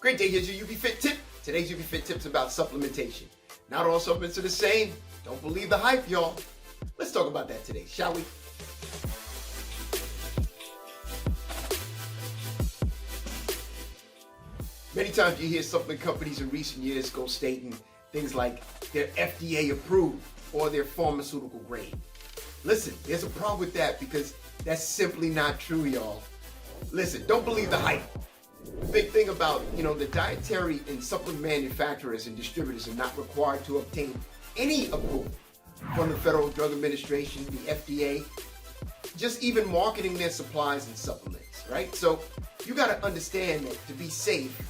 Great day, here's your youbfit tip. Today's youbfit tip's about supplementation. Not all supplements are the same. Don't believe the hype, y'all. Let's talk about that today, shall we? Many times you hear supplement companies in recent years go stating things like they're FDA approved or they're pharmaceutical grade. Listen, there's a problem with that because that's simply not true, y'all. Listen, don't believe the hype. The big thing about, the dietary and supplement manufacturers and distributors are not required to obtain any approval from the Federal Drug Administration, the FDA, just even marketing their supplies and supplements, right? So you got to understand that to be safe,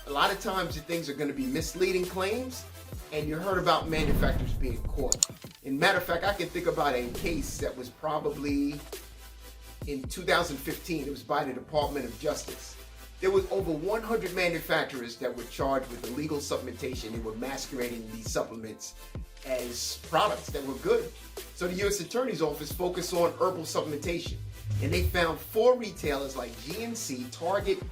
a lot of times the things are going to be misleading claims, and you heard about manufacturers being caught. And matter of fact, I can think about a case that was probably in 2015. It was by the Department of Justice. There was over 100 manufacturers that were charged with illegal supplementation and were masquerading these supplements as products that were good. So the U.S. Attorney's Office focused on herbal supplementation, and they found 4 retailers like GNC, Target,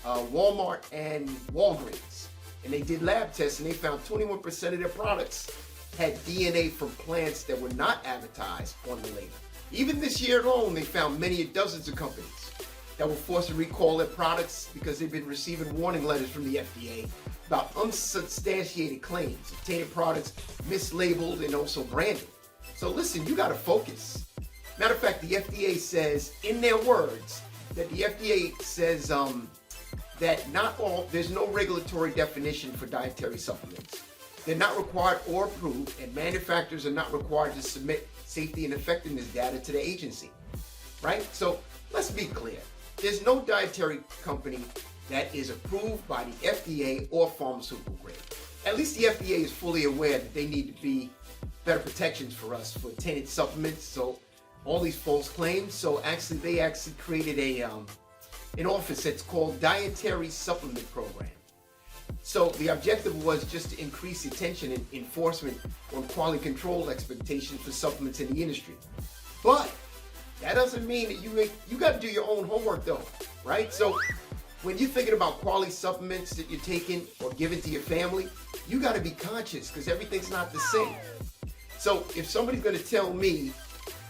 Walmart, and Walgreens. And they did lab tests, and they found 21% of their products had DNA from plants that were not advertised on the label. Even this year alone, they found many dozens of companies that were forced to recall their products because they've been receiving warning letters from the FDA about unsubstantiated claims, obtaining products mislabeled and also branded. So listen, you gotta focus. Matter of fact, the FDA says, in their words, that the FDA says that there's no regulatory definition for dietary supplements. They're not required or approved, and manufacturers are not required to submit safety and effectiveness data to the agency, right? So let's be clear. There's no dietary company that is approved by the FDA or pharmaceutical grade. At least the FDA is fully aware that they need to be better protections for us for tainted supplements, so all these false claims. So they created an office that's called Dietary Supplement Program. So the objective was just to increase attention and enforcement on quality control expectations for supplements in the industry. But that doesn't mean that you got to do your own homework though, right? So when you're thinking about quality supplements that you're taking or giving to your family, you got to be conscious because everything's not the same. So if somebody's going to tell me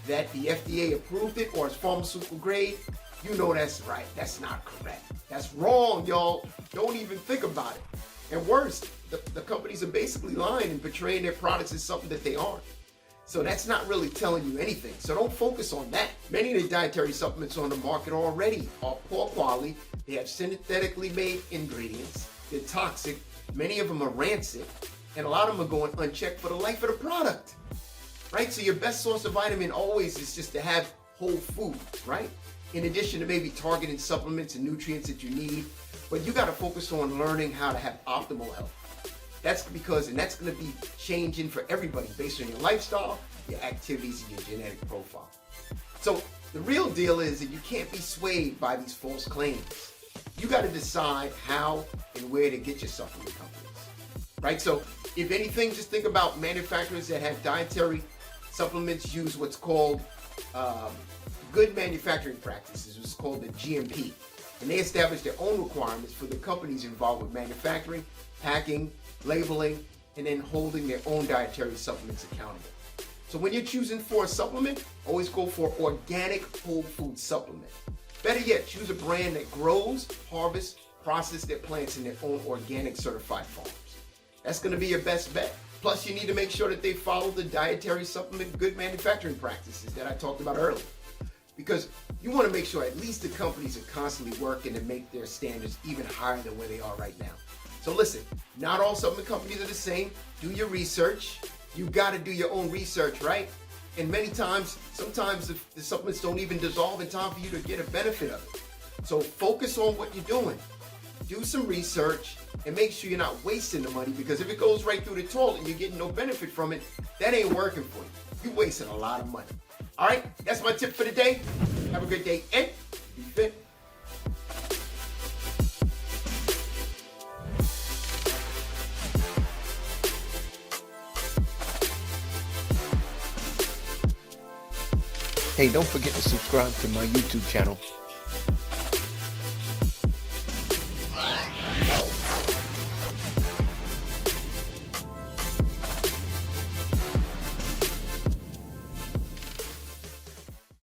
that the FDA approved it or it's pharmaceutical grade, you know that's right. That's not correct. That's wrong, y'all. Don't even think about it. And worse, the companies are basically lying and portraying their products as something that they aren't. So that's not really telling you anything. So don't focus on that. Many of the dietary supplements on the market already are poor quality. They have synthetically made ingredients. They're toxic. Many of them are rancid. And a lot of them are going unchecked for the life of the product. Right? So your best source of vitamin always is just to have whole foods, right? In addition to maybe targeting supplements and nutrients that you need. But you got to focus on learning how to have optimal health. That's that's going to be changing for everybody based on your lifestyle, your activities, and your genetic profile. So the real deal is that you can't be swayed by these false claims. You got to decide how and where to get your supplement companies, right? So if anything, just think about manufacturers that have dietary supplements use what's called good manufacturing practices. It's called the GMP. And they establish their own requirements for the companies involved with manufacturing, packing, labeling, and then holding their own dietary supplements accountable. So when you're choosing for a supplement, always go for organic whole food supplement. Better yet, choose a brand that grows, harvests, processes their plants in their own organic certified farms. That's going to be your best bet. Plus, you need to make sure that they follow the dietary supplement good manufacturing practices that I talked about earlier. Because you want to make sure at least the companies are constantly working to make their standards even higher than where they are right now. So listen, not all supplement companies are the same. Do your research. You got to do your own research, right? And sometimes the supplements don't even dissolve in time for you to get a benefit of it. So focus on what you're doing. Do some research and make sure you're not wasting the money, because if it goes right through the toilet and you're getting no benefit from it, that ain't working for you. You're wasting a lot of money. All right, that's my tip for the day. Have a good day and be fit. Hey, don't forget to subscribe to my YouTube channel.